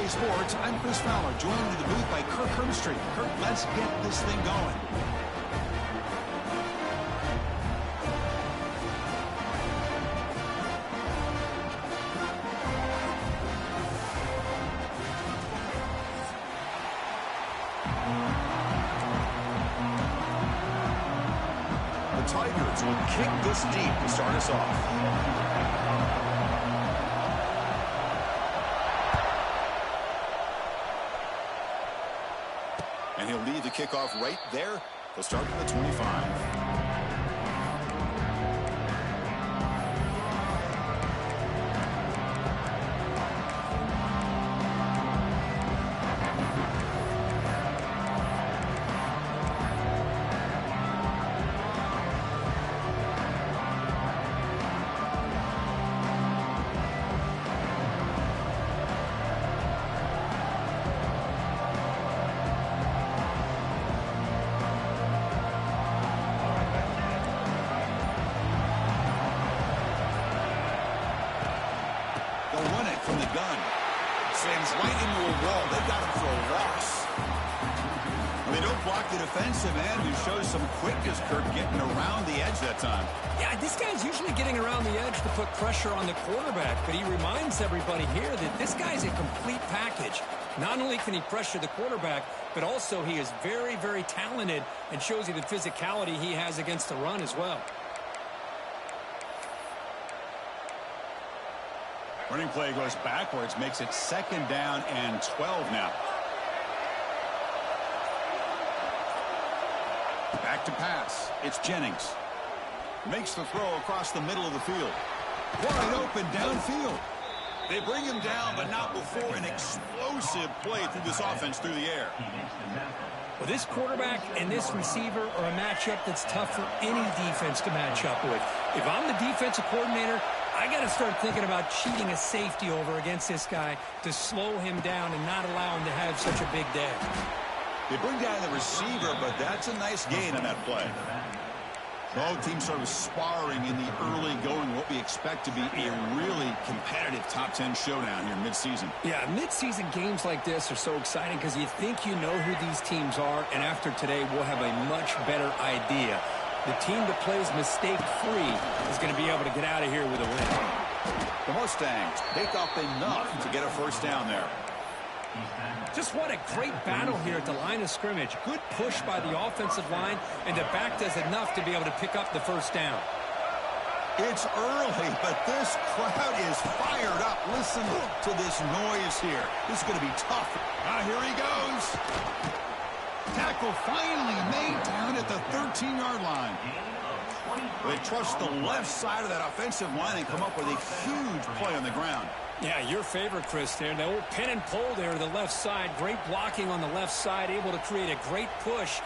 CFB26 Sports, I'm Chris Fowler, joined in the booth by Kirk Herbstreit. Kirk, let's get this thing going. The Tigers will kick this deep to start us off. And he'll lead the kickoff right there. They'll start from the 25. From the gun. Sends right into a wall. They got him for a loss. And they don't block the defensive end, who shows some quickness, Kirk, getting around the edge that time. Yeah, this guy's usually getting around the edge to put pressure on the quarterback, but he reminds everybody here that this guy's a complete package. Not only can he pressure the quarterback, but also he is very, very talented and shows you the physicality he has against the run as well. Running play goes backwards, makes it 2nd down and 12 now. Back to pass. It's Jennings. Makes the throw across the middle of the field. Wide open downfield. They bring him down, but not before an explosive play through this offense through the air. Well, this quarterback and this receiver are a matchup that's tough for any defense to match up with. If I'm the defensive coordinator, I got to start thinking about cheating a safety over against this guy to slow him down and not allow him to have such a big day. They bring down the receiver, but that's a nice gain on that play. Both teams sort of sparring in the early going, what we expect to be a really competitive top 10 showdown here mid-season. Yeah, mid-season games like this are so exciting because you think you know who these teams are, and after today we'll have a much better idea. The team that plays mistake-free is going to be able to get out of here with a win. The Mustangs pick up enough to get a first down there. Just what a great battle here at the line of scrimmage. Good push by the offensive line, and the back does enough to be able to pick up the first down. It's early, but this crowd is fired up. Listen to this noise here. This is going to be tough. Here he goes. Tackle finally made down at the 13-yard line. They trust the left side of that offensive line and come up with a huge play on the ground. Yeah, your favorite, Chris, there. The old pin and pull there to the left side. Great blocking on the left side, able to create a great push.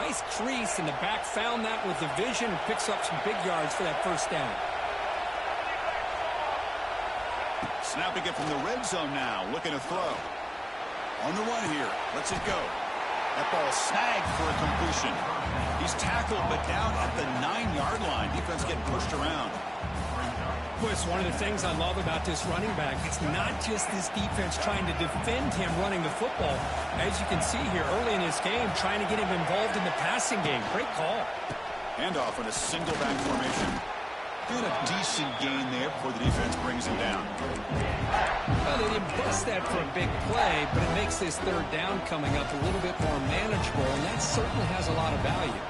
Nice crease, and the back found that with the vision and picks up some big yards for that first down. Snapping it from the red zone now, looking to throw. On the run here, lets it go. That ball snagged for a completion. He's tackled, but down at the 9-yard line. Defense getting pushed around. Chris, one of the things I love about this running back, it's not just this defense trying to defend him running the football. As you can see here early in this game, trying to get him involved in the passing game. Great call. Handoff in a single back formation. And a decent gain there before the defense brings him down. Well, they didn't bust that for a big play, but it makes this third down coming up a little bit more manageable, and that certainly has a lot of value.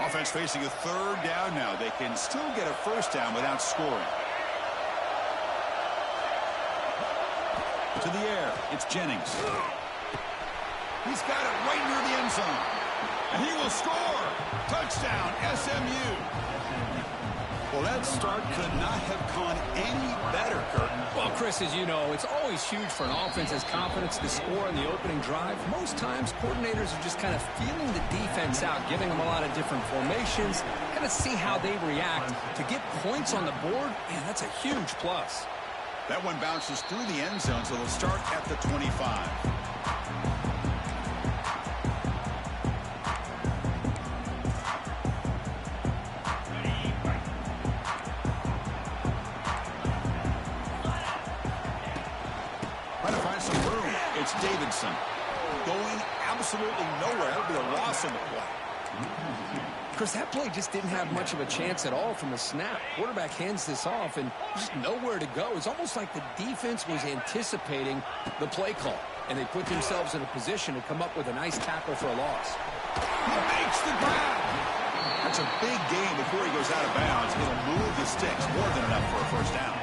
Offense facing a third down now. They can still get a first down without scoring. To the air, it's Jennings. He's got it right near the end zone. And he will score. Touchdown, SMU. Well, that start could not have gone any better, Kirk. Well, Chris, as you know, it's always huge for an offense's confidence to score in the opening drive. Most times, coordinators are just kind of feeling the defense out, giving them a lot of different formations, kind of see how they react. To get points on the board, man, that's a huge plus. That one bounces through the end zone, so they'll start at the 25. It's Davidson. Going absolutely nowhere. It'll be a loss on the play. Chris, that play just didn't have much of a chance at all from the snap. Quarterback hands this off and just nowhere to go. It's almost like the defense was anticipating the play call, and they put themselves in a position to come up with a nice tackle for a loss. He makes the grab. That's a big gain before he goes out of bounds. It'll move the sticks more than enough for a first down.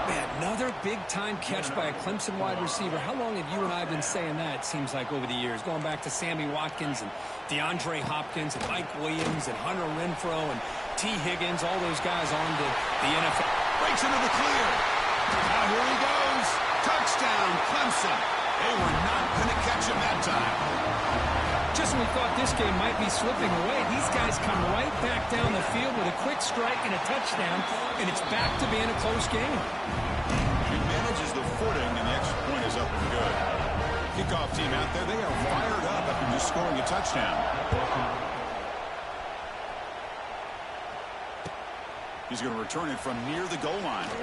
Man, another big-time catch by a Clemson wide receiver. How long have you and I been saying that, it seems like, over the years? Going back to Sammy Watkins and DeAndre Hopkins and Mike Williams and Hunter Renfrow and T. Higgins, all those guys on to the NFL. Breaks into the clear. Now here he goes. Touchdown, Clemson. They were not going to catch him that time. Just when we thought this game might be slipping away, these guys come right back down the field with a quick strike and a touchdown, and it's back to being a close game. He manages the footing, and the extra point is up and good. Kickoff team out there, they are fired up after just scoring a touchdown. He's going to return it from near the goal line.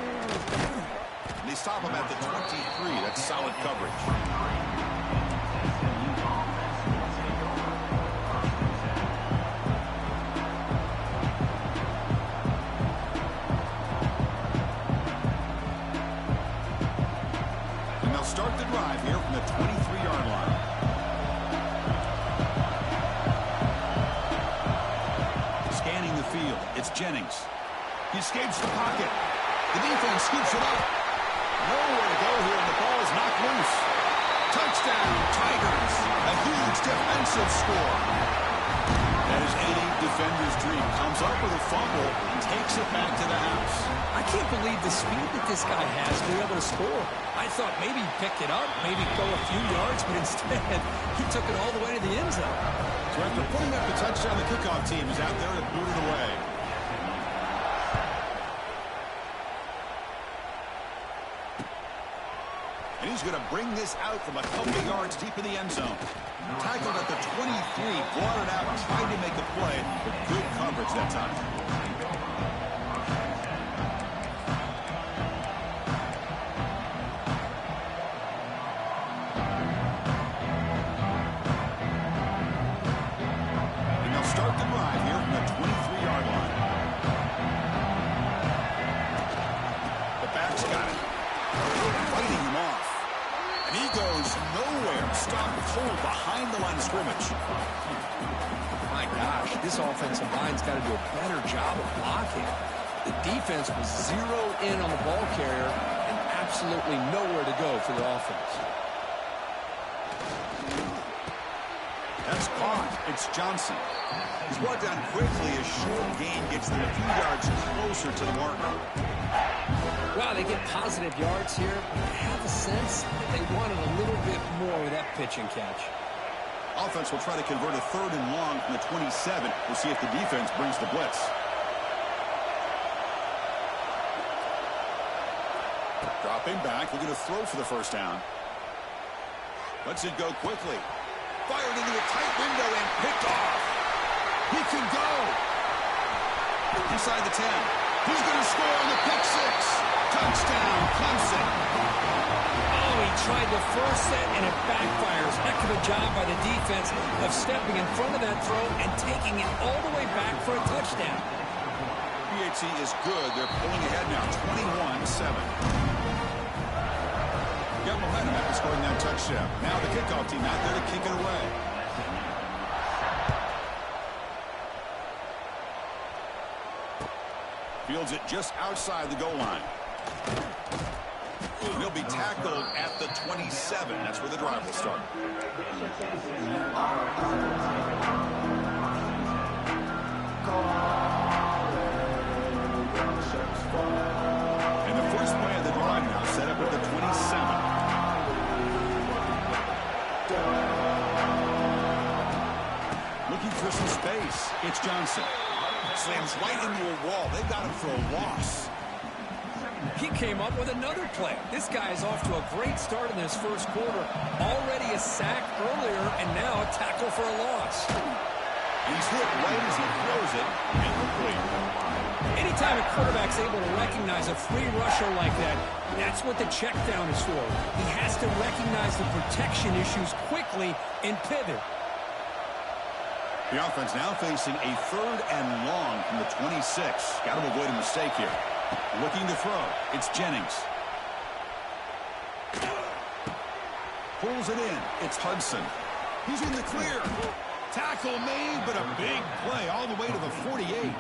And they stop him at the 23. That's solid coverage. Start the drive here from the 23-yard line. Scanning the field, it's Jennings. He escapes the pocket. The defense scoops it up. Nowhere to go here, and the ball is knocked loose. Touchdown, Tigers. A huge defensive score. That is any defender's dream. Comes up with a fumble and takes it back to the house. I can't believe the speed that this guy has to be able to score. I thought maybe he'd pick it up, maybe go a few yards, but instead he took it all the way to the end zone. So after putting up the touchdown, the kickoff team is out there to boot it away. And he's going to bring this out from a couple of yards deep in the end zone. Tackled at the 23, brought it out, tried to make a play, but good coverage that time. And they'll start the drive here from the 23-yard line. The back's got it. Fighting him off. And he goes nowhere. Stopped cold behind the line of scrimmage. My gosh, this offensive line's got to do a better job of blocking. The defense was zeroed in on the ball carrier and absolutely nowhere to go for the offense. That's caught. It's Johnson. He's brought down quickly. A short gain gets them a few yards closer to the marker. Wow, they get positive yards here. I have a sense that they wanted a little bit more with that pitch and catch. Offense will try to convert a 3rd and long from the 27. We'll see if the defense brings the blitz. Dropping back, looking to throw for the first down. Lets it go quickly. Fired into a tight window and picked off. He can go. Inside the 10. He's going to score on the pick 6. Touchdown, Clemson. Oh, he tried the first set, and it backfires. Heck of a job by the defense of stepping in front of that throw and taking it all the way back for a touchdown. PHC is good. They're pulling ahead now, 21-7. Got momentum after scoring that touchdown. Now the kickoff team out there to kick it away. Fields it just outside the goal line. He'll be tackled at the 27. That's where the drive will start. And the first play of the drive now set up at the 27. Looking for some space. It's Johnson. Slams right into a wall. They got him for a loss. He came up with another play. This guy is off to a great start in this first quarter. Already a sack earlier, and now a tackle for a loss. He's hit right as he throws it, incomplete. And Anytime a quarterback's able to recognize a free rusher like that, that's what the check down is for. He has to recognize the protection issues quickly and pivot. The offense now facing a 3rd and long from the 26. Got to avoid a mistake here. Looking to throw. It's Jennings. Pulls it in. It's Hudson. He's in the clear. Tackle made, but a big play all the way to the 48.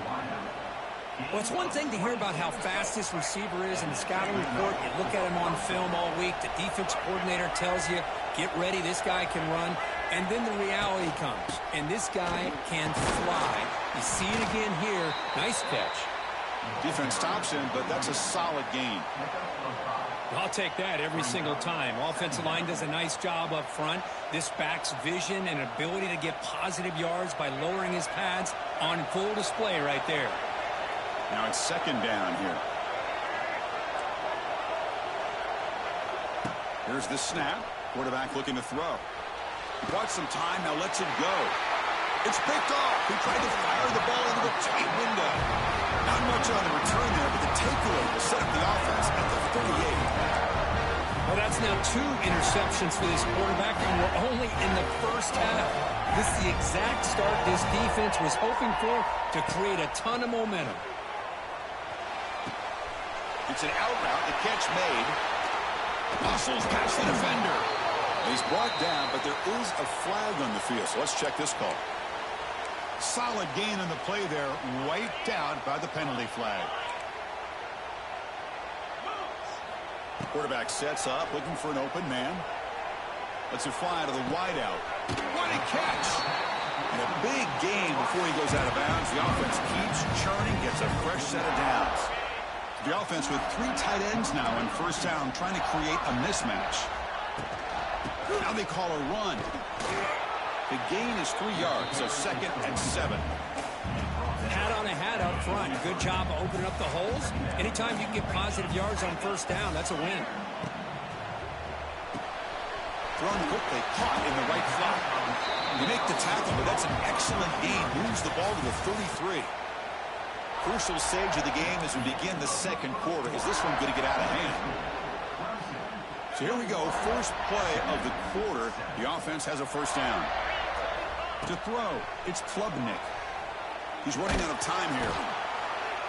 Well, it's one thing to hear about how fast this receiver is in the scouting report. You look at him on film all week. The defense coordinator tells you, get ready, this guy can run. And then the reality comes, and this guy can fly. You see it again here. Nice catch. Defense stops him, but that's a solid gain. I'll take that every single time. Offensive line does a nice job up front. This back's vision and ability to get positive yards by lowering his pads on full display right there. Now it's 2nd down here. Here's the snap. Quarterback looking to throw. Bought some time, now lets it go. It's picked off. He tried to fire the ball into a tight window. Not much on the return there, but the takeaway will set up the offense at the 38. Well, that's now 2 interceptions for this quarterback, and we're only in the first half. This is the exact start this defense was hoping for to create a ton of momentum. It's an out route, the catch made. Muscles past the defender. He's brought down, but there is a flag on the field, so let's check this call. Solid gain on the play there, wiped out by the penalty flag. Quarterback sets up, looking for an open man. Lets it fly to the wideout. What a catch! And a big gain before he goes out of bounds. The offense keeps churning, gets a fresh set of downs. The offense with 3 tight ends now on 1st down, trying to create a mismatch. Now they call a run. The gain is 3 yards, so 2nd and 7. Hat on a hat up front. Good job of opening up the holes. Anytime you can get positive yards on 1st down, that's a win. Thrown quickly, caught in the right slot. You make the tackle, but that's an excellent gain. Moves the ball to the 33. Crucial stage of the game as we begin the 2nd quarter. Is this one going to get out of hand? So here we go, first play of the quarter. The offense has a 1st down. To throw, it's Klubnik. He's running out of time here.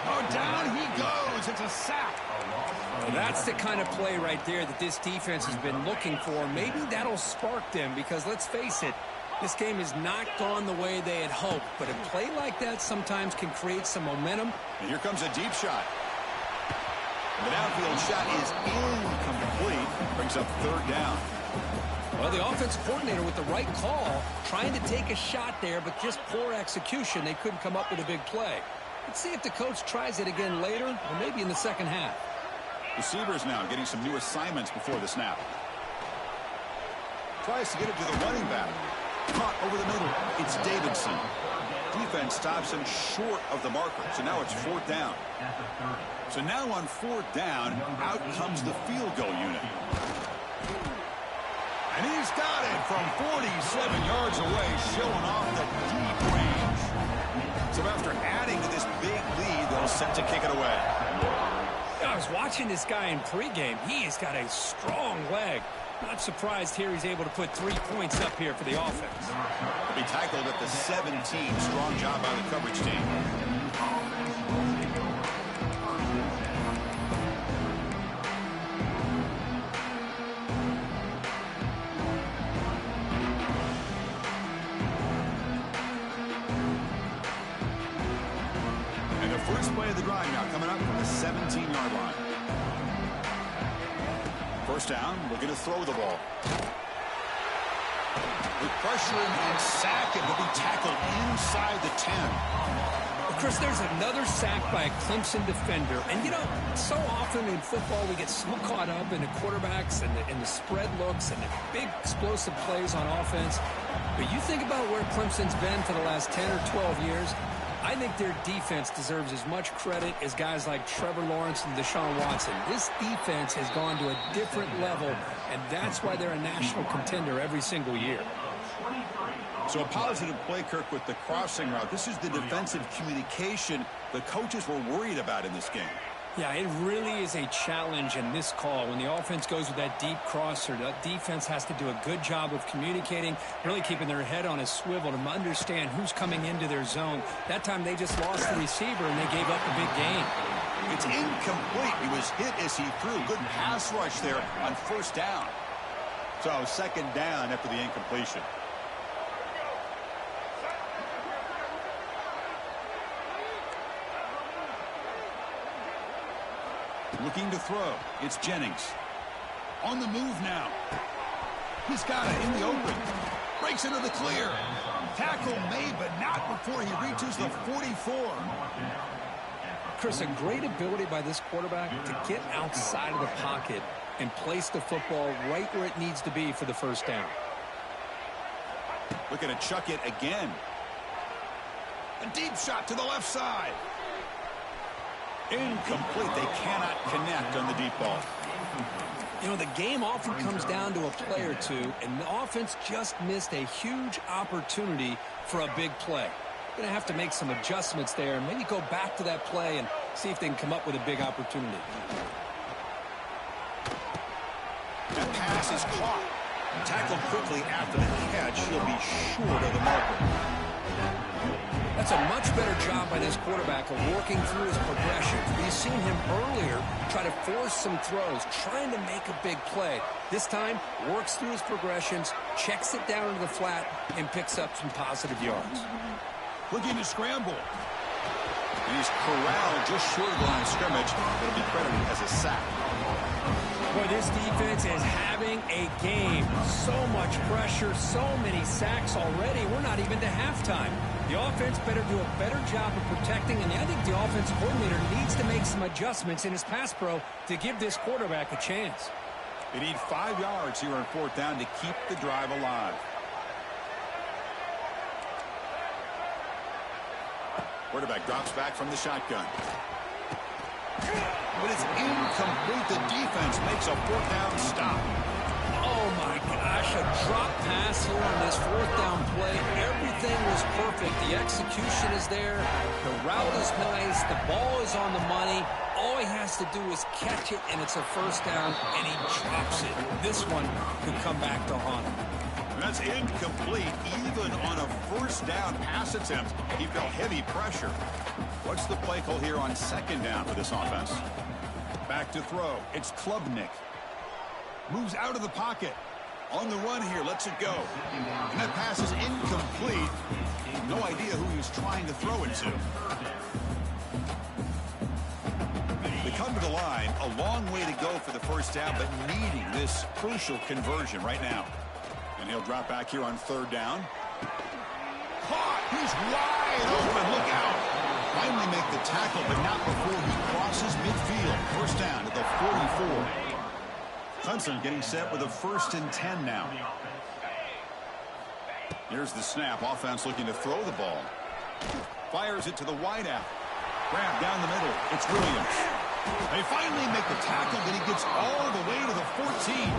Oh, down he goes. It's a sack. That's the kind of play right there that this defense has been looking for. Maybe that'll spark them because, let's face it, this game has not gone the way they had hoped. But a play like that sometimes can create some momentum. And here comes a deep shot. The downfield shot is incomplete. Brings up 3rd down. Well, the offense coordinator with the right call, trying to take a shot there, but just poor execution. They couldn't come up with a big play. Let's see if the coach tries it again later, or maybe in the 2nd half. Receivers now getting some new assignments before the snap. Tries to get it to the running back. Caught over the middle. It's Davidson. Defense stops him short of the marker, so now it's 4th down. So now on 4th down, out comes the field goal unit. And he's got it from 47 yards away, showing off the deep range. So after adding to this big lead, they'll set to kick it away. I was watching this guy in pregame. He's got a strong leg. Not surprised here he's able to put 3 points up here for the offense. He'll be tackled at the 17. Strong job by the coverage team. And the first play of the drive now coming up from the 17-yard line. 1st down, looking to throw the ball. With pressure and sack, and he'll be tackled inside the 10. Well, Chris, there's another sack by a Clemson defender. And, you know, so often in football we get so caught up in the quarterbacks and the spread looks and the big explosive plays on offense. But you think about where Clemson's been for the last 10 or 12 years, I think their defense deserves as much credit as guys like Trevor Lawrence and Deshaun Watson. This defense has gone to a different level, and that's why they're a national contender every single year. So a positive play, Kirk, with the crossing route. This is the defensive communication the coaches were worried about in this game. Yeah, it really is a challenge in this call. When the offense goes with that deep crosser, the defense has to do a good job of communicating, really keeping their head on a swivel to understand who's coming into their zone. That time they just lost the receiver and they gave up a big gain. It's incomplete. He was hit as he threw. Good pass rush there on first down. So second down after the incompletion. Looking to throw. It's Jennings. On the move now. He's got it in the open. Breaks into the clear. Tackle made, but not before he reaches the 44. Chris, a great ability by this quarterback to get outside of the pocket and place the football right where it needs to be for the first down. Looking to chuck it again. A deep shot to the left side. Incomplete. They cannot connect on the deep ball. You know, the game often comes down to a play or two, and the offense just missed a huge opportunity for a big play. Going to have to make some adjustments there and maybe go back to that play and see if they can come up with a big opportunity. That pass is caught. Tackled quickly after the catch. He'll be short of the marker. That's a much better job by this quarterback of working through his progressions. We've seen him earlier try to force some throws, trying to make a big play. This time, works through his progressions, checks it down into the flat, and picks up some positive yards. Looking to scramble. And he's corralled just short of the line of scrimmage. It'll be credited as a sack. Boy, this defense is having a game. So much pressure, so many sacks already. We're not even to halftime. The offense better do a better job of protecting, and I think the offensive coordinator needs to make some adjustments in his pass pro to give this quarterback a chance. They need 5 yards here on fourth down to keep the drive alive. Quarterback drops back from the shotgun. But it's incomplete. The defense makes a fourth down stop. Oh, my gosh, a drop pass here on this fourth down play. Everything was perfect. The execution is there. The route is nice. The ball is on the money. All he has to do is catch it, and it's a first down, and he drops it. This one could come back to haunt him. That's incomplete. Even on a first down pass attempt, he felt heavy pressure. What's the play call here on second down for this offense? Back to throw. It's Klubnik. Moves out of the pocket. On the run here, lets it go. And that pass is incomplete. No idea who he was trying to throw it to. They come to the line. A long way to go for the first down, but needing this crucial conversion right now. And he'll drop back here on third down. Caught! He's wide open. Look out! Finally make the tackle, but not before he crosses midfield. First down at the 44. Clemson getting set with a 1st and 10 now. Here's the snap. Offense looking to throw the ball. Fires it to the wideout. Grab down the middle. It's Williams. They finally make the tackle, but he gets all the way to the 14.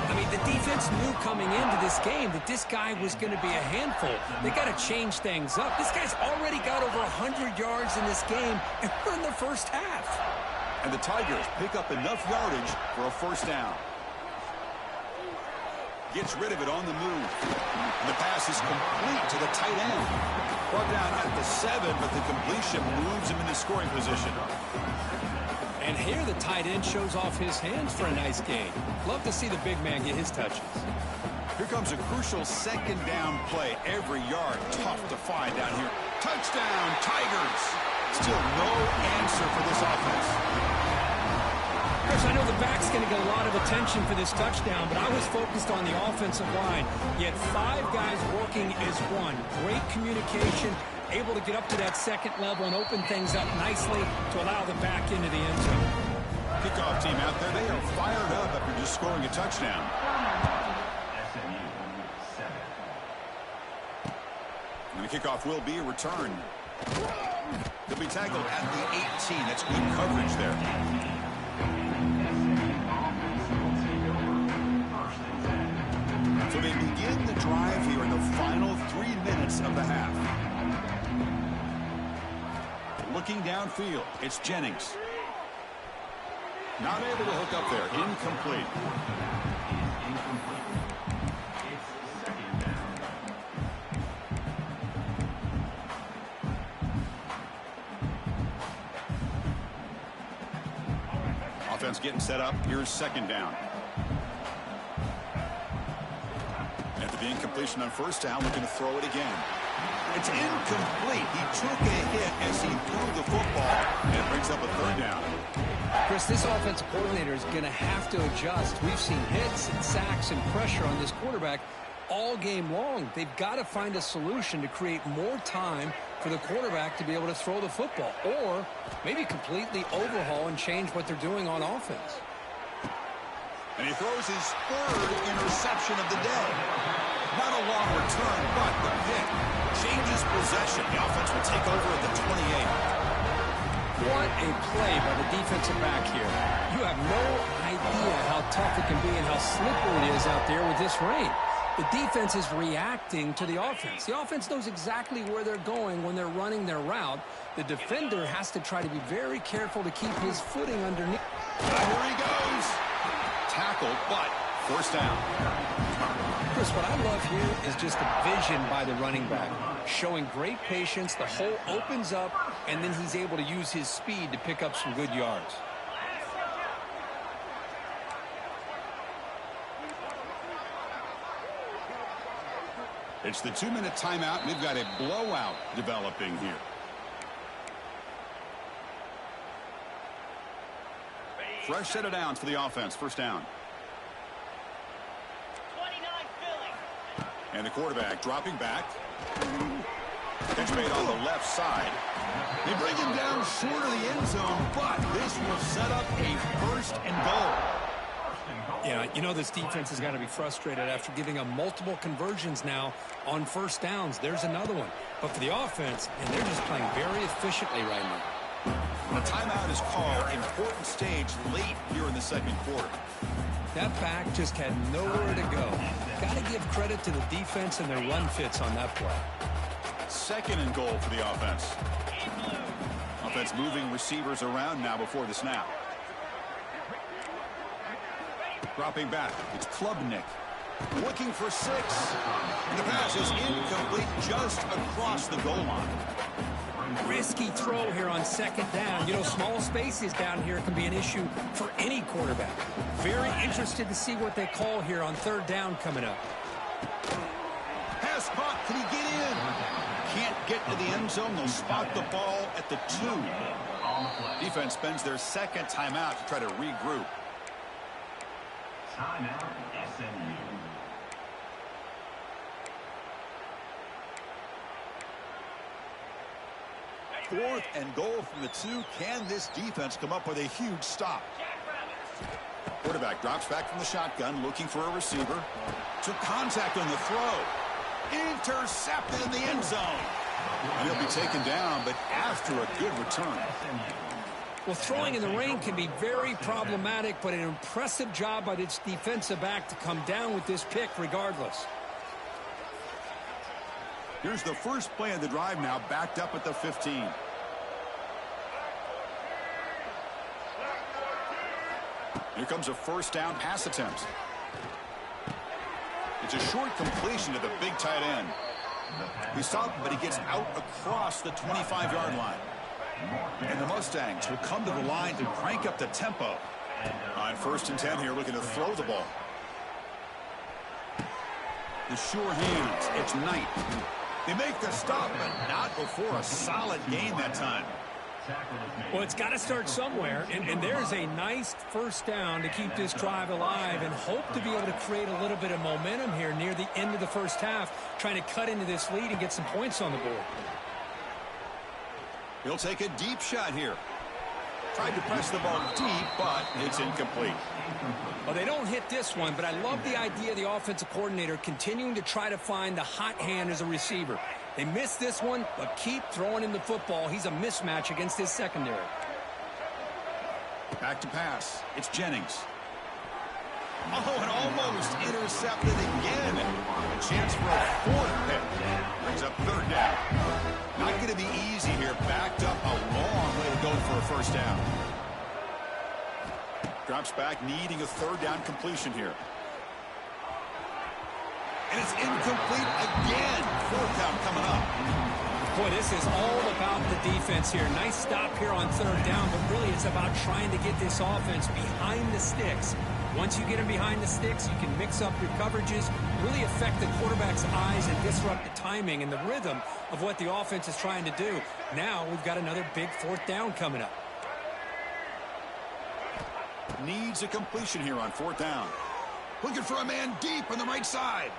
I mean, the defense knew coming into this game that this guy was going to be a handful. They got to change things up. This guy's already got over 100 yards in this game, and we're in the first half. And the Tigers pick up enough yardage for a first down. Gets rid of it on the move. And the pass is complete to the tight end. Brought down at the 7, but the completion moves him into scoring position. And here the tight end shows off his hands for a nice gain. Love to see the big man get his touches. Here comes a crucial second down play. Every yard tough to find down here. Touchdown, Tigers. Still no answer for this offense. Chris, I know the back's going to get a lot of attention for this touchdown, but I was focused on the offensive line. You had 5 guys working as one. Great communication, able to get up to that second level and open things up nicely to allow the back into the end zone. Kickoff team out there, they are fired up after just scoring a touchdown. And the kickoff will be a return. He'll be tackled at the 18. That's good coverage there. So they begin begin the drive here in the final 3 minutes of the half. Looking downfield, it's Jennings. Not able to hook up there. Incomplete. Offense getting set up. Here's second down. After the incompletion on first down, looking to throw it again. It's incomplete. He took a hit as he threw the football, and it brings up a third down. Chris, this offensive coordinator is going to have to adjust. We've seen hits and sacks and pressure on this quarterback all game long. They've got to find a solution to create more time for the quarterback to be able to throw the football, or maybe completely overhaul and change what they're doing on offense. And he throws his third interception of the day. Not a long return, but the pick changes possession. The offense will take over at the 28. What a play by the defensive back here. You have no idea how tough it can be and how slippery it is out there with this rain. The defense is reacting to the offense. The offense knows exactly where they're going when they're running their route. The defender has to try to be very careful to keep his footing underneath. Here he goes. Tackled, but first down. Chris, what I love here is just the vision by the running back. Showing great patience, the hole opens up, and then he's able to use his speed to pick up some good yards. It's the 2-minute timeout, and we've got a blowout developing here. Fresh set of downs for the offense. First down. And the quarterback dropping back. Catch made on the left side. They bring him down short of the end zone, but this will set up a first and goal. Yeah, you know this defense has got to be frustrated after giving up multiple conversions now on first downs. There's another one. But for the offense, and they're just playing very efficiently right now. A timeout is called. Important stage late here in the second quarter. That back just had nowhere to go. Got to give credit to the defense and their run fits on that play. Second and goal for the offense. Offense moving receivers around now before the snap. Dropping back, it's Klubnik. Looking for 6. And the pass is incomplete just across the goal line. Risky throw here on second down. You know, small spaces down here can be an issue for any quarterback. Very interested to see what they call here on third down coming up. Pass caught. Can he get in? Can't get to the end zone. They'll spot the ball at the 2. Defense spends their second timeout to try to regroup. Timeout, SMU. Fourth and goal from the 2. Can this defense come up with a huge stop? Quarterback drops back from the shotgun, looking for a receiver. Took contact on the throw. Intercepted in the end zone. And he'll be taken down, but after a good return. Well, throwing in the rain can be very problematic, but an impressive job by this defensive back to come down with this pick regardless. Here's the first play of the drive now, backed up at the 15. Here comes a first down pass attempt. It's a short completion to the big tight end. He stopped, but he gets out across the 25-yard line. And the Mustangs will come to the line to crank up the tempo. On first and 10 here, looking to throw the ball. The sure hands, it's Knight. They make the stop, but not before a solid gain that time. Well, it's got to start somewhere, and there's a nice first down to keep this drive alive and hope to be able to create a little bit of momentum here near the end of the first half, trying to cut into this lead and get some points on the board. He'll take a deep shot here. Tried to press the ball deep, but it's incomplete. Well, they don't hit this one, but I love the idea of the offensive coordinator continuing to try to find the hot hand as a receiver. They missed this one, but keep throwing him the football. He's a mismatch against his secondary. Back to pass. It's Jennings. Oh, and almost intercepted again. A chance for a fourth pick. Brings up third down. Not going to be easy here. Backed up a long way to go for a first down. Drops back, needing a third down completion here. And it's incomplete again. Fourth down coming up. Boy, this is all about the defense here. Nice stop here on third down, but really it's about trying to get this offense behind the sticks. Once you get them behind the sticks, you can mix up your coverages, really affect the quarterback's eyes and disrupt the timing and the rhythm of what the offense is trying to do. Now we've got another big fourth down coming up. Needs a completion here on fourth down. Looking for a man deep on the right side.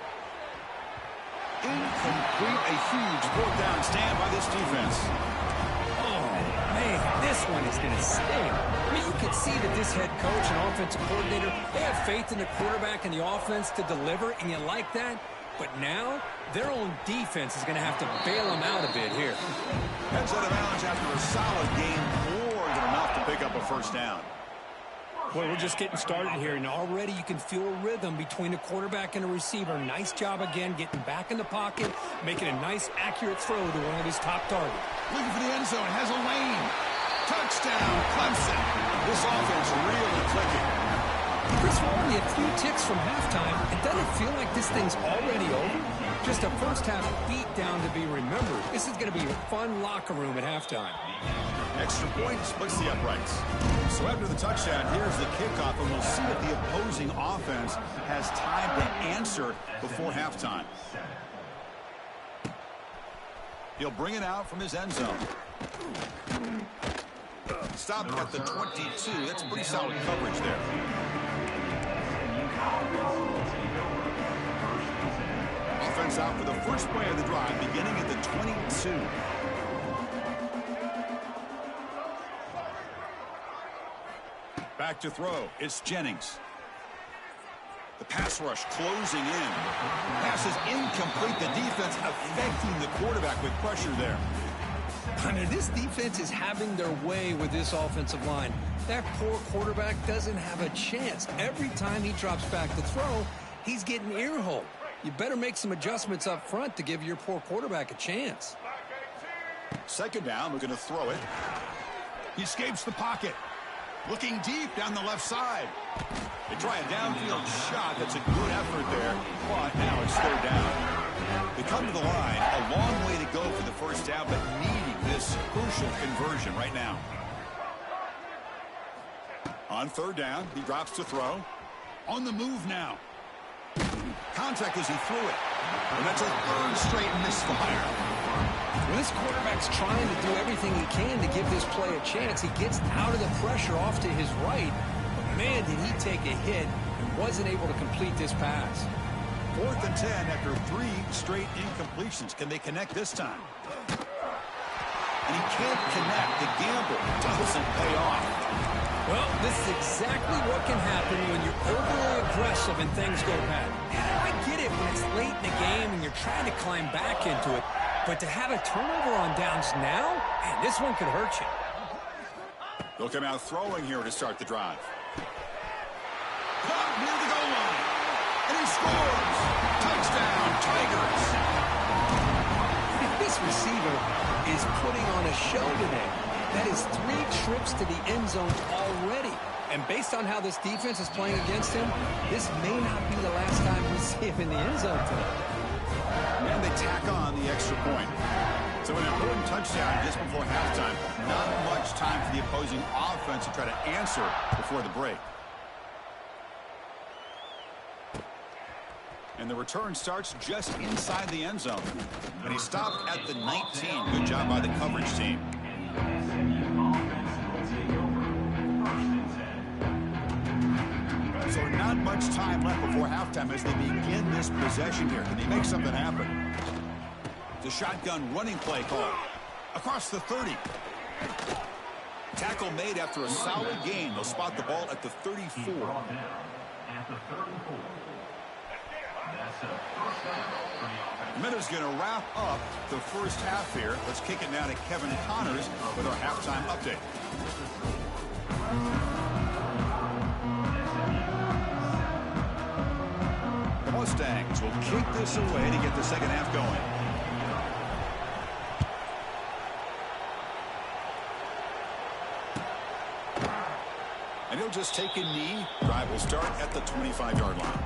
Incomplete, a huge fourth down stand by this defense. Oh, man, this one is going to sting. I mean, you can see that this head coach and offensive coordinator, they have faith in the quarterback and the offense to deliver, and you like that. But now, their own defense is going to have to bail them out a bit here. Heads out of bounds after a solid game, more than enough to pick up a first down. Boy, we're just getting started here, and already you can feel a rhythm between the quarterback and the receiver. Nice job again getting back in the pocket, making a nice, accurate throw to one of his top targets. Looking for the end zone, has a lane. Touchdown, Clemson. This offense really clicking. Chris, we're only a few ticks from halftime. It doesn't feel like this thing's already over. Just a first-half beat down to be remembered. This is going to be a fun locker room at halftime. Extra point splits the uprights. So after the touchdown, here's the kickoff, and we'll see if the opposing offense has time to answer before halftime. He'll bring it out from his end zone. Stopped at the 22. That's pretty solid coverage there. Offense out for the first play of the drive, beginning at the 22. Back to throw. It's Jennings. The pass rush closing in. Pass is incomplete. The defense affecting the quarterback with pressure there. I mean, this defense is having their way with this offensive line. That poor quarterback doesn't have a chance. Every time he drops back to throw, he's getting ear-holed. You better make some adjustments up front to give your poor quarterback a chance. Second down, we're going to throw it. He escapes the pocket. Looking deep down the left side. They try a downfield shot. That's a good effort there. But now it's third down. They come to the line. A long way to go for the first down, but needing this crucial conversion right now. On third down, he drops to throw. On the move now. Contact as he threw it. And that's a third straight misfire. When this quarterback's trying to do everything he can to give this play a chance, he gets out of the pressure off to his right. But man, did he take a hit and wasn't able to complete this pass. 4th and 10 after 3 straight incompletions. Can they connect this time? And he can't connect. The gamble doesn't pay off. Well, this is exactly what can happen when you're overly aggressive and things go bad. I get it when it's late in the game and you're trying to climb back into it. But to have a turnover on downs now, man, this one could hurt you. They'll come out throwing here to start the drive. Caught near the goal line. And he scores. Touchdown, Tigers. This receiver is putting on a show today. That is 3 trips to the end zone already. And based on how this defense is playing against him, this may not be the last time we see him in the end zone today. And they tack on the extra point. So an important touchdown just before halftime. Not much time for the opposing offense to try to answer before the break. And the return starts just inside the end zone. And he stopped at the 19. Good job by the coverage team. So not much time left before halftime as they begin this possession here. Can they make something happen? The shotgun running play call. Across the 30. Tackle made after a solid gain. They'll spot the ball at the 34. Minutes going to wrap up the first half here. Let's kick it now to Kevin Connors with our halftime update. Mustangs will kick this away to get the second half going. And he'll just take a knee. Drive will start at the 25-yard line.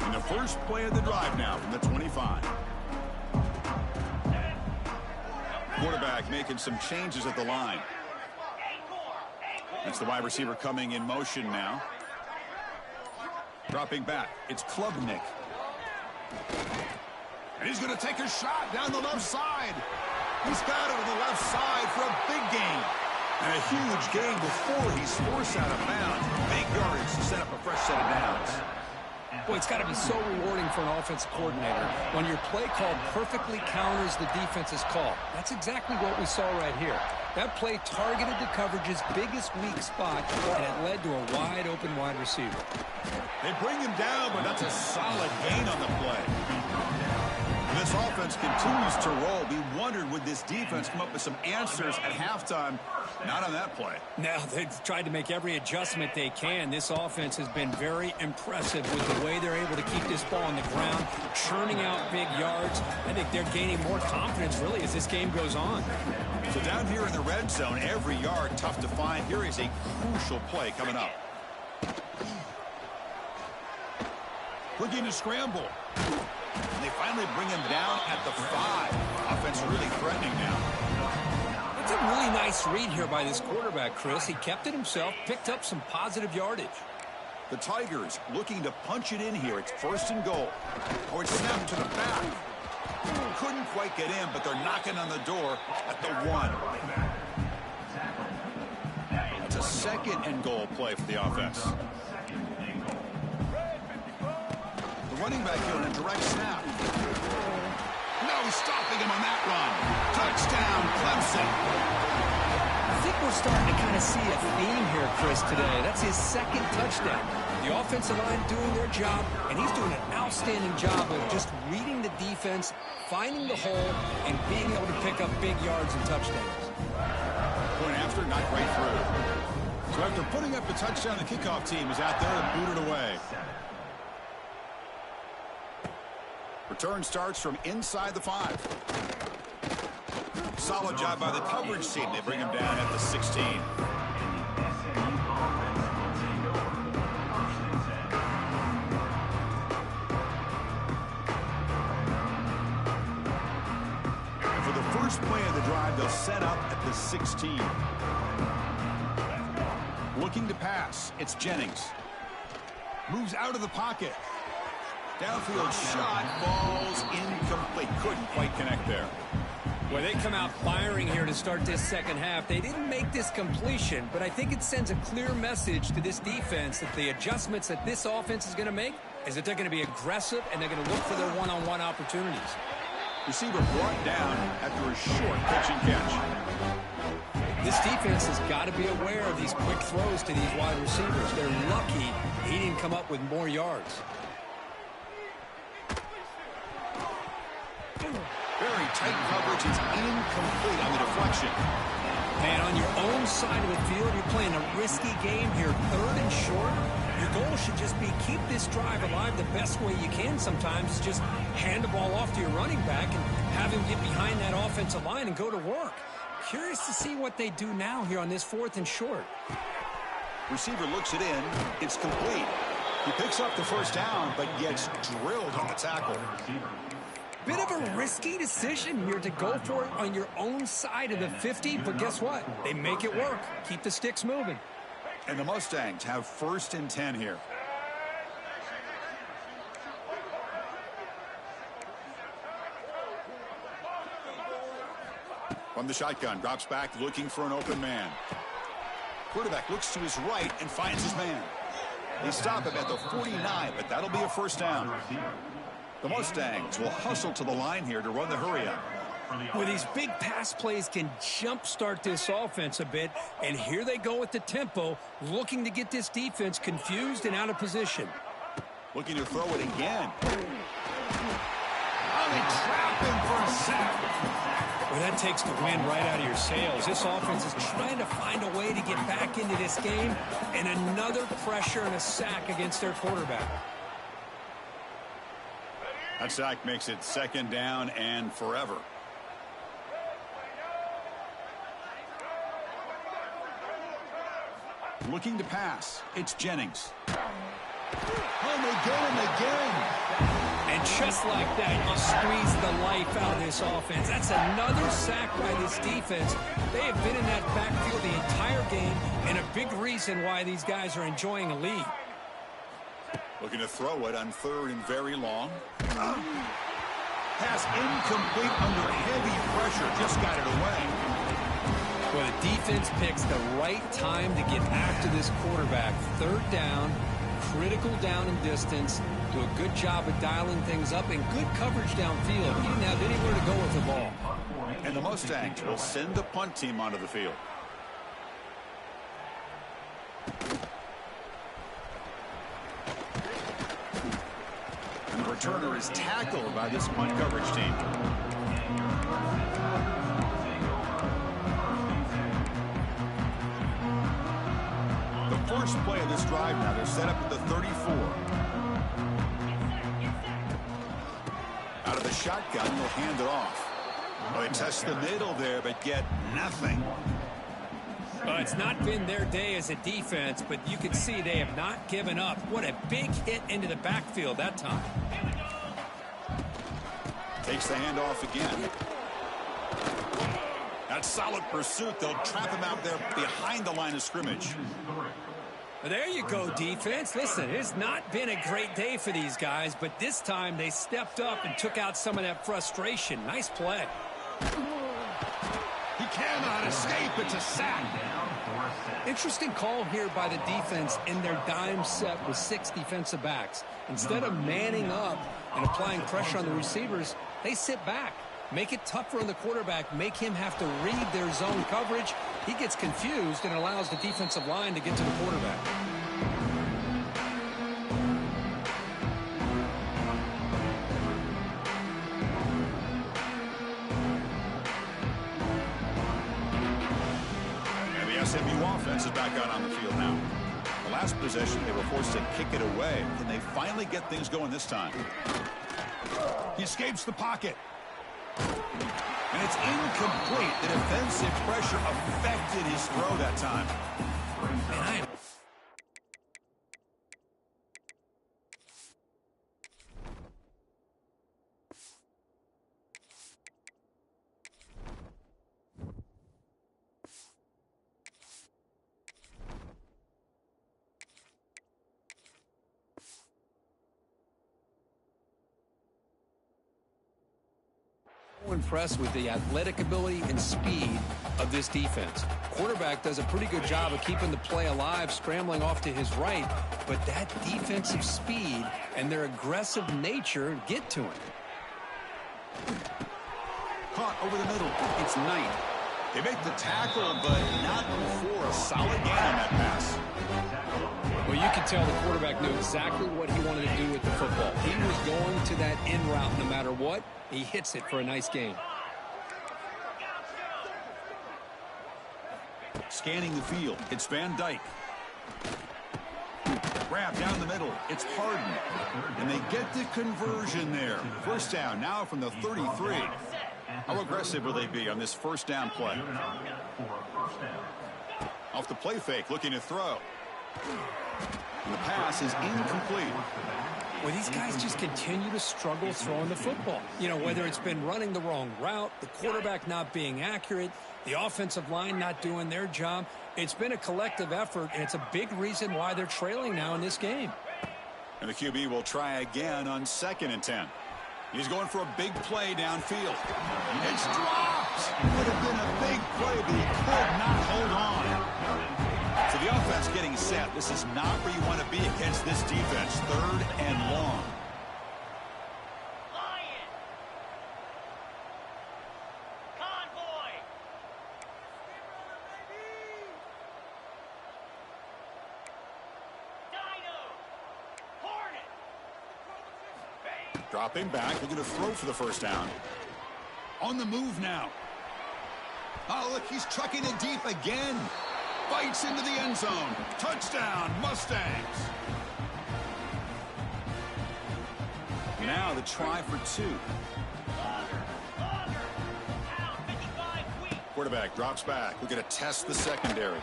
And the first play of the drive now from the 25. Quarterback making some changes at the line. That's the wide receiver coming in motion now. Dropping back. It's Klubnik. And he's going to take a shot down the left side. He's got it on the left side for a big gain. And a huge gain before he's forced out of bounds. Big yardage to set up a fresh set of downs. Boy, it's got to be so rewarding for an offensive coordinator when your play call perfectly counters the defense's call. That's exactly what we saw right here. That play targeted the coverage's biggest weak spot, and it led to a wide-open wide receiver. They bring him down, but that's a solid gain on the play. This offense continues to roll. We wondered, would this defense come up with some answers at halftime? Not on that play. Now, they've tried to make every adjustment they can. This offense has been very impressive with the way they're able to keep this ball on the ground, churning out big yards. I think they're gaining more confidence, really, as this game goes on. So down here in the red zone, every yard tough to find. Here is a crucial play coming up. Looking to scramble. And they finally bring him down at the 5. Offense really threatening now. That's a really nice read here by this quarterback, Chris. He kept it himself, picked up some positive yardage. The Tigers looking to punch it in here. It's first and goal. Oh, it's snapped to the back. Couldn't quite get in, but they're knocking on the door at the 1. It's a second and goal play for the offense. Running back here on a direct snap. No stopping him on that run. Touchdown, Clemson. I think we're starting to kind of see a theme here, Chris, today. That's his second touchdown. The offensive line doing their job, and he's doing an outstanding job of just reading the defense, finding the hole, and being able to pick up big yards and touchdowns. Point after, not right through. So after putting up the touchdown, the kickoff team is out there to boot it away. Return starts from inside the 5. Solid job by the coverage team. They bring him down at the 16. And for the first play of the drive, they'll set up at the 16. Looking to pass. It's Jennings. Moves out of the pocket. Downfield shot, falls incomplete. Couldn't quite connect there. Well, they come out firing here to start this second half. They didn't make this completion, but I think it sends a clear message to this defense that the adjustments that this offense is going to make is that they're going to be aggressive and they're going to look for their one-on-one opportunities. Receiver brought down after a short catch and catch. This defense has got to be aware of these quick throws to these wide receivers. They're lucky he didn't come up with more yards. Very tight coverage. It's incomplete on the deflection. And on your own side of the field, you're playing a risky game here. 3rd and short. Your goal should just be keep this drive alive the best way you can sometimes. Just hand the ball off to your running back and have him get behind that offensive line and go to work. Curious to see what they do now here on this 4th and short. Receiver looks it in. It's complete. He picks up the first down, but gets drilled on the tackle. Bit of a risky decision here to go for it on your own side of the 50, but guess what? They make it work. Keep the sticks moving. And the Mustangs have 1st and 10 here. From the shotgun, drops back, looking for an open man. Quarterback looks to his right and finds his man. They stop him at the 49, but that'll be a first down. The Mustangs will hustle to the line here to run the hurry-up. Well, these big pass plays can jumpstart this offense a bit, and here they go with the tempo, looking to get this defense confused and out of position. Looking to throw it again. Oh, they trap him for a sack. Well, that takes the wind right out of your sails. This offense is trying to find a way to get back into this game, and another pressure and a sack against their quarterback. That sack makes it 2nd down and forever. Looking to pass. It's Jennings. Oh, they get him again. And just like that, you squeeze the life out of this offense. That's another sack by this defense. They have been in that backfield the entire game, and a big reason why these guys are enjoying a lead. Looking to throw it on 3rd and very long. Pass incomplete under heavy pressure. Just got it away. Well, the defense picks the right time to get after this quarterback. 3rd down, critical down and distance. Do a good job of dialing things up and good coverage downfield. He didn't have anywhere to go with the ball. And the Mustangs will send the punt team onto the field. And the returner is tackled by this punt coverage team. The first play of this drive now, they're set up at the 34. Out of the shotgun, they'll hand it off. Well, they test the middle there, but get nothing. Well, it's not been their day as a defense, but you can see they have not given up. What a big hit into the backfield that time. Takes the handoff again. That's solid pursuit. They'll trap him out there behind the line of scrimmage. Well, there you go, defense. Listen, it's not been a great day for these guys, but this time they stepped up and took out some of that frustration. Nice play. He cannot escape. It's a sack. Interesting call here by the defense in their dime set with 6 defensive backs. Instead of manning up and applying pressure on the receivers, they sit back. Make it tougher on the quarterback. Make him have to read their zone coverage. He gets confused and allows the defensive line to get to the quarterback. And the SMU offense is back out on the field now. The last possession, they were forced to kick it away. Can they finally get things going this time? He escapes the pocket. And it's incomplete. The defensive pressure affected his throw that time. Impressed with the athletic ability and speed of this defense. Quarterback does a pretty good job of keeping the play alive, scrambling off to his right, but that defensive speed and their aggressive nature get to him. Caught over the middle. It's Knight. They make the tackle, but not before a solid gain on that pass. Well, you can tell the quarterback knew exactly what he wanted to do with the football. He was going to that in route no matter what. He hits it for a nice gain. Scanning the field. It's Van Dyke. Grab down the middle. It's Harden. And they get the conversion there. First down now from the 33. How aggressive will they be on this first down play? Off the play fake, looking to throw. And the pass is incomplete. Well, these guys just continue to struggle throwing the football. You know, whether it's been running the wrong route, the quarterback not being accurate, the offensive line not doing their job. It's been a collective effort, and it's a big reason why they're trailing now in this game. And the QB will try again on 2nd and 10. He's going for a big play downfield. It's dropped. Would have been a big play, but he could not hold on. So the offense getting set. This is not where you want to be against this defense. 3rd and long. Dropping back, looking to throw for the first down. On the move now. Oh, look, he's trucking it deep again. Bites into the end zone. Touchdown, Mustangs. Now the try for 2. Quarterback drops back. We're going to test the secondary.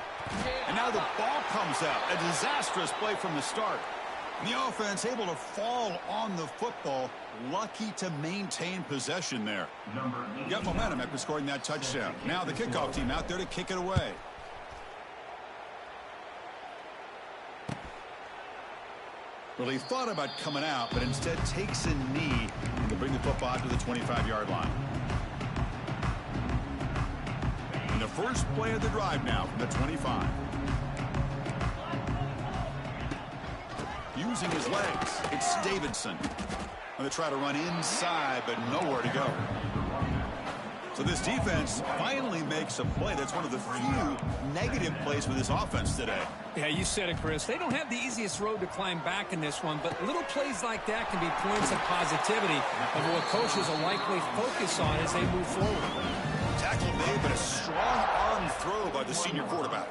And now the ball comes out. A disastrous play from the start. And the offense able to fall on the football. Lucky to maintain possession there. Got momentum after scoring that touchdown. Now the kickoff team out there to kick it away. Well, he thought about coming out, but instead takes a knee to bring the football to the 25-yard line. And the first play of the drive now from the 25. Using his legs, it's Davidson. Going to try to run inside, but nowhere to go. So this defense finally makes a play. That's one of the few negative plays for this offense today. Yeah, you said it, Chris. They don't have the easiest road to climb back in this one, but little plays like that can be points of positivity of what coaches will likely focus on as they move forward. Tackle made, but a strong arm throw by the senior quarterback.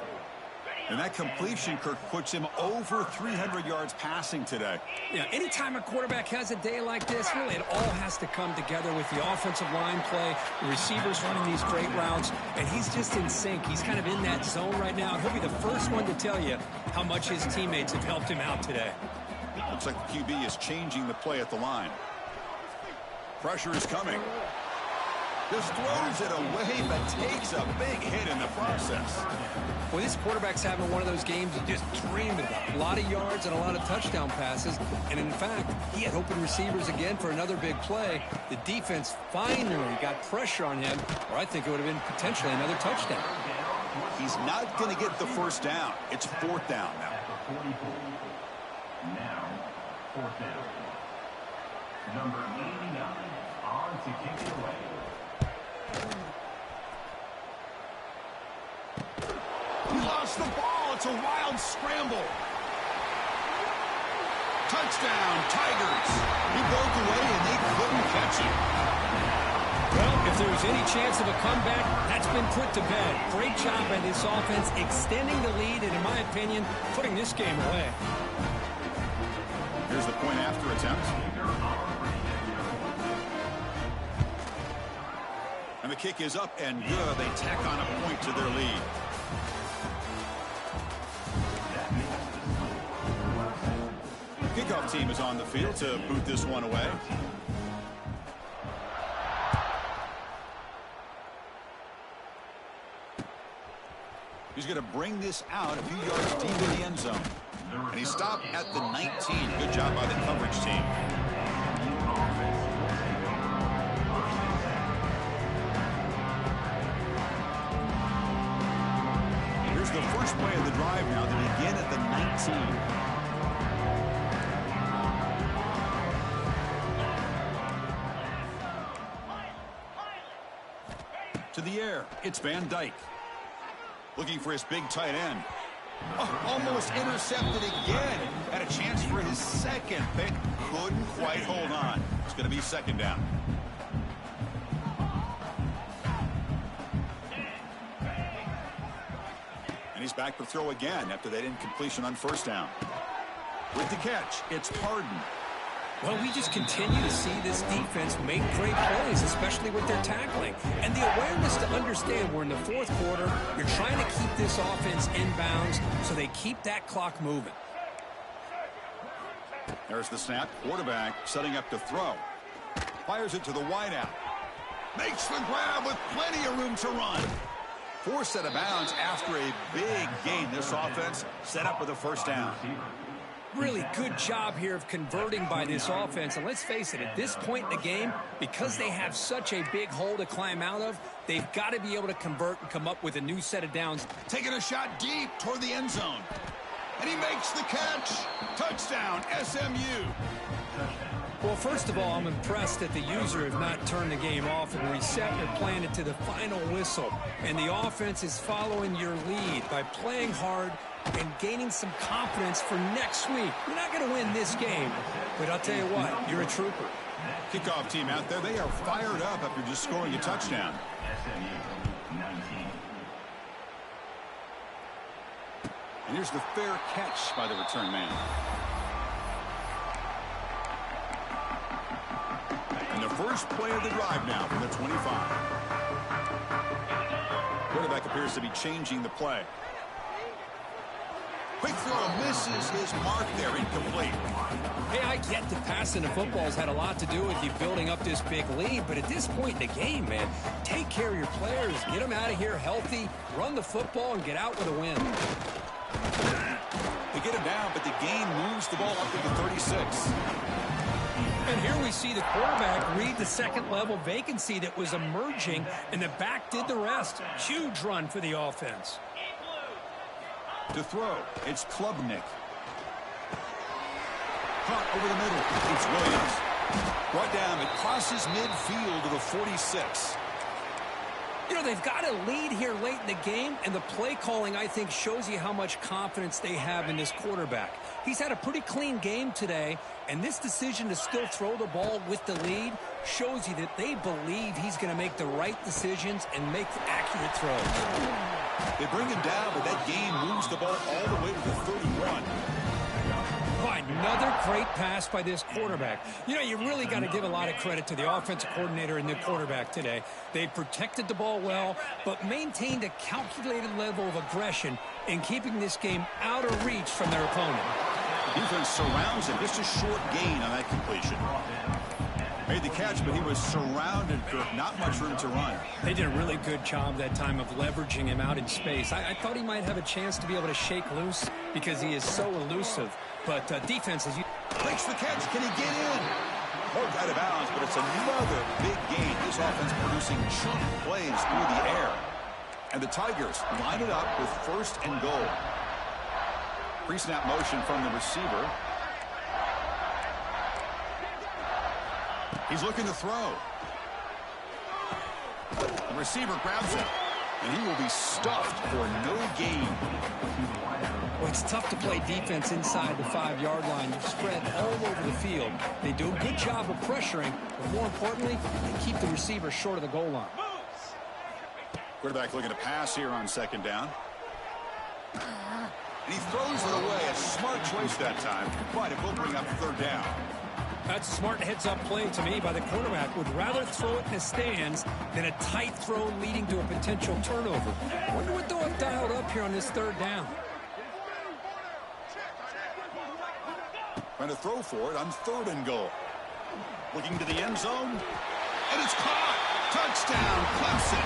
And that completion, Kirk, puts him over 300 yards passing today. Yeah, anytime a quarterback has a day like this, really it all has to come together with the offensive line play, the receivers running these great routes, and he's just in sync. He's kind of in that zone right now. He'll be the first one to tell you how much his teammates have helped him out today. Looks like the QB is changing the play at the line. Pressure is coming. Just throws it away, but takes a big hit in the process. Well, this quarterback's having one of those games you just dream about. A lot of yards and a lot of touchdown passes. And in fact, he had open receivers again for another big play. The defense finally got pressure on him, or I think it would have been potentially another touchdown. He's not going to get the first down. It's 4th down now. Now, 4th down. Number 89 on to kick it away. He lost the ball. It's a wild scramble. Touchdown, Tigers. He broke away, and they couldn't catch him. Well, if there was any chance of a comeback, that's been put to bed. Great job by this offense extending the lead and, in my opinion, putting this game away. Here's the point after attempt. And the kick is up and good. They tack on a point to their lead. Kickoff team is on the field to boot this one away. He's going to bring this out a few yards deep in the end zone. And he stopped at the 19. Good job by the coverage team. Here's the first play of the drive now. They begin at the 19. To the air, it's Van Dyke. Looking for his big tight end. Oh, almost intercepted again. Had a chance for his second pick. Couldn't quite hold on. It's going to be 2nd down. And he's back to throw again after that incompletion on 1st down. With the catch, it's Harden. Well, we just continue to see this defense make great plays, especially with their tackling. And the awareness to understand we're in the 4th quarter, you're trying to keep this offense in bounds so they keep that clock moving. There's the snap. Quarterback setting up to throw. Fires it to the wideout. Makes the grab with plenty of room to run. Forced out of bounds after a big gain. This offense set up with a 1st down. Really good job here of converting by this offense. And let's face it, at this point in the game, because they have such a big hole to climb out of, they've got to be able to convert and come up with a new set of downs. Taking a shot deep toward the end zone. And he makes the catch. Touchdown, SMU. Well, first of all, I'm impressed that the user has not turned the game off and reset or playing it to the final whistle. And the offense is following your lead by playing hard and gaining some confidence for next week. You're not going to win this game, But I'll tell you what, you're a trooper. Kickoff team out there, they are fired up after just scoring a touchdown. SMU 19. And here's the fair catch by the return man. And the first play of the drive now from the 25. Quarterback appears to be changing the play. Quick throw misses his mark there, incomplete. Hey, I get that passing the football's had a lot to do with you building up this big lead, but at this point in the game, man, take care of your players, get them out of here healthy, run the football, and get out with a win. They get him down, but the gain moves the ball up to the 36. And here we see the quarterback read the second-level vacancy that was emerging, and the back did the rest. Huge run for the offense. To throw, it's Klubnik. Caught over the middle. It's Williams. Brought down. It crosses midfield to the 46. You know, they've got a lead here late in the game, and the play calling, I think, shows you how much confidence they have in this quarterback. He's had a pretty clean game today, and this decision to still throw the ball with the lead shows you that they believe he's going to make the right decisions and make accurate throws. They bring him down, but that gain moves the ball all the way to the 31. Oh, another great pass by this quarterback. You know, you really got to give a lot of credit to the offensive coordinator and the quarterback today. They protected the ball well, but maintained a calculated level of aggression in keeping this game out of reach from their opponent. The defense surrounds him. Just a short gain on that completion. Made the catch, but he was surrounded, Kirk. Not much room to run. They did a really good job that time of leveraging him out in space. I thought he might have a chance to be able to shake loose because he is so elusive. But defense is... Breaks the catch. Can he get in? Poked out of bounds, but it's another big gain. This offense producing chunk plays through the air. And the Tigers line it up with first and goal. Pre-snap motion from the receiver. He's looking to throw. The receiver grabs it, and he will be stuffed for no gain. Well, it's tough to play defense inside the 5-yard line. You're spread all over the field. They do a good job of pressuring, but more importantly, they keep the receiver short of the goal line. Quarterback looking to pass here on second down. And he throws it away. A smart choice that time, but it will bring up third down. That's a smart heads-up play to me by the quarterback. Would rather throw it in the stands than a tight throw leading to a potential turnover. Wonder what they'll have dialed up here on this third down. Trying to throw for it on third and goal. Looking to the end zone. And it's caught. Touchdown, Clemson.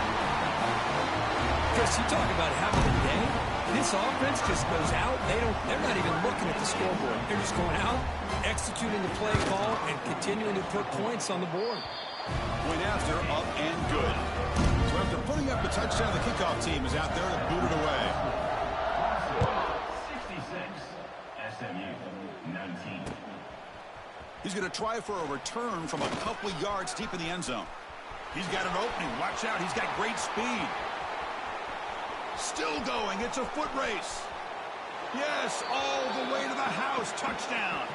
Chris, you talk about having a day. This offense just goes out. They're not even looking at the scoreboard. They're just going out, executing the play call, and continuing to put points on the board. Point after, up and good. So after putting up the touchdown, the kickoff team is out there to boot it away. 66. SMU 19. He's going to try for a return from a couple of yards deep in the end zone. He's got an opening. Watch out. He's got great speed. Still going. It's a foot race. Yes, all the way to the house. Touchdown.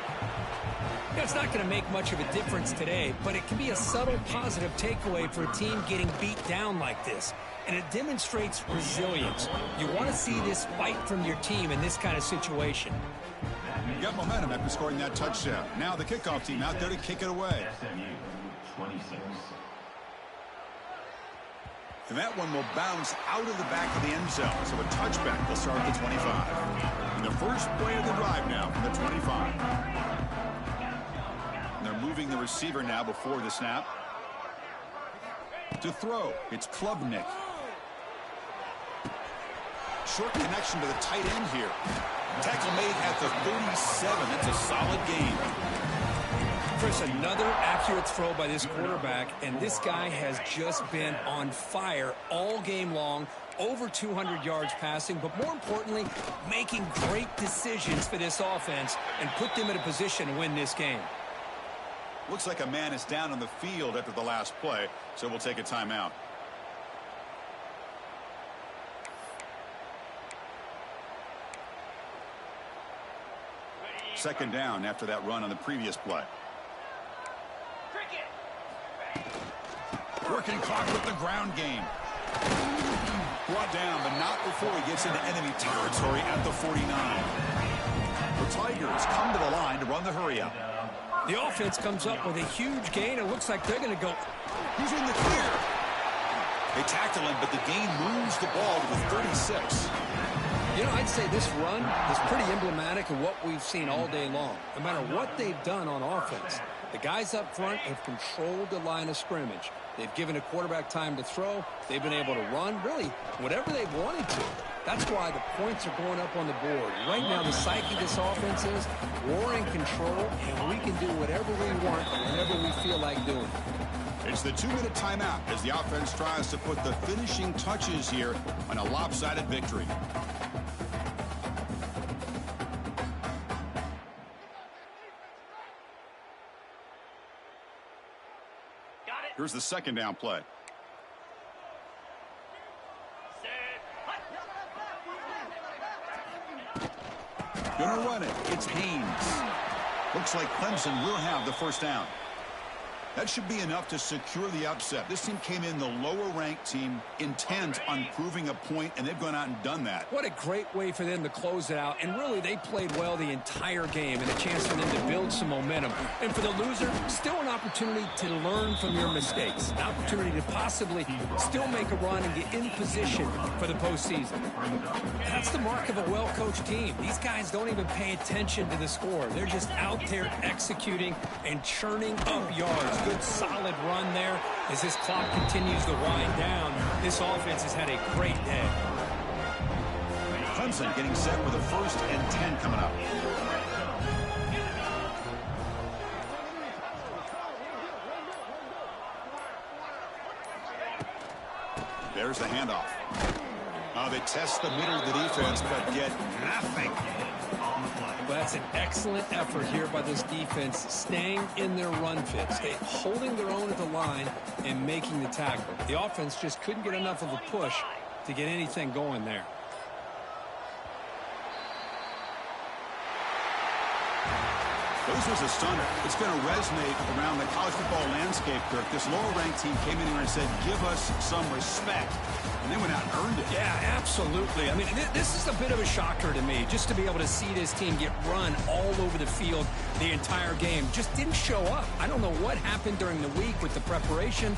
It's not going to make much of a difference today, but it can be a subtle positive takeaway for a team getting beat down like this. And it demonstrates resilience. You want to see this fight from your team in this kind of situation. You got momentum after scoring that touchdown. Now the kickoff team out there to kick it away. SMU 26. And that one will bounce out of the back of the end zone. So a touchback will start at the 25. And the first play of the drive now from the 25. And they're moving the receiver now before the snap. To throw, it's Klubnik. Short connection to the tight end here. Tackle made at the 37. That's a solid gain. Chris, another accurate throw by this quarterback, and this guy has just been on fire all game long, over 200 yards passing, but more importantly, making great decisions for this offense and put them in a position to win this game. Looks like a man is down on the field after the last play, so we'll take a timeout. second down after that run on the previous play. Working clock with the ground game. Brought down, but not before he gets into enemy territory at the 49. The Tigers come to the line to run the hurry up. The offense comes up with a huge gain. It looks like they're going to go. He's in the clear. They tackle him, but the gain moves the ball to the 36. You know, I'd say this run is pretty emblematic of what we've seen all day long. No matter what they've done on offense, the guys up front have controlled the line of scrimmage. They've given a quarterback time to throw. They've been able to run, really, whatever they've wanted to. That's why the points are going up on the board. Right now, the psyche of this offense is we're in control, and we can do whatever we want whenever we feel like doing it. It's the 2-minute timeout as the offense tries to put the finishing touches here on a lopsided victory. Here's the second down play. Gonna run it. It's Haynes. Looks like Clemson will have the first down. That should be enough to secure the upset. This team came in the lower-ranked team intent on proving a point, and they've gone out and done that. What a great way for them to close it out. And really, they played well the entire game and a chance for them to build some momentum. And for the loser, still an opportunity to learn from your mistakes. An opportunity to possibly still make a run and get in position for the postseason. That's the mark of a well-coached team. These guys don't even pay attention to the score. They're just out there executing and churning up yards. Good solid run there as this clock continues to wind down. This offense has had a great day. Clemson getting set with a 1st and 10 coming up. There's the handoff. They test the middle of the defense, but get nothing. Well, that's an excellent effort here by this defense, staying in their run fits, holding their own at the line and making the tackle. The offense just couldn't get enough of a push to get anything going there. This was a stunner. It's going to resonate around the college football landscape, Kirk. This lower-ranked team came in here and said, give us some respect. And they went out and earned it. Yeah, absolutely. I mean, this is a bit of a shocker to me, just to be able to see this team get run all over the field the entire game. Just didn't show up. I don't know what happened during the week with the preparation.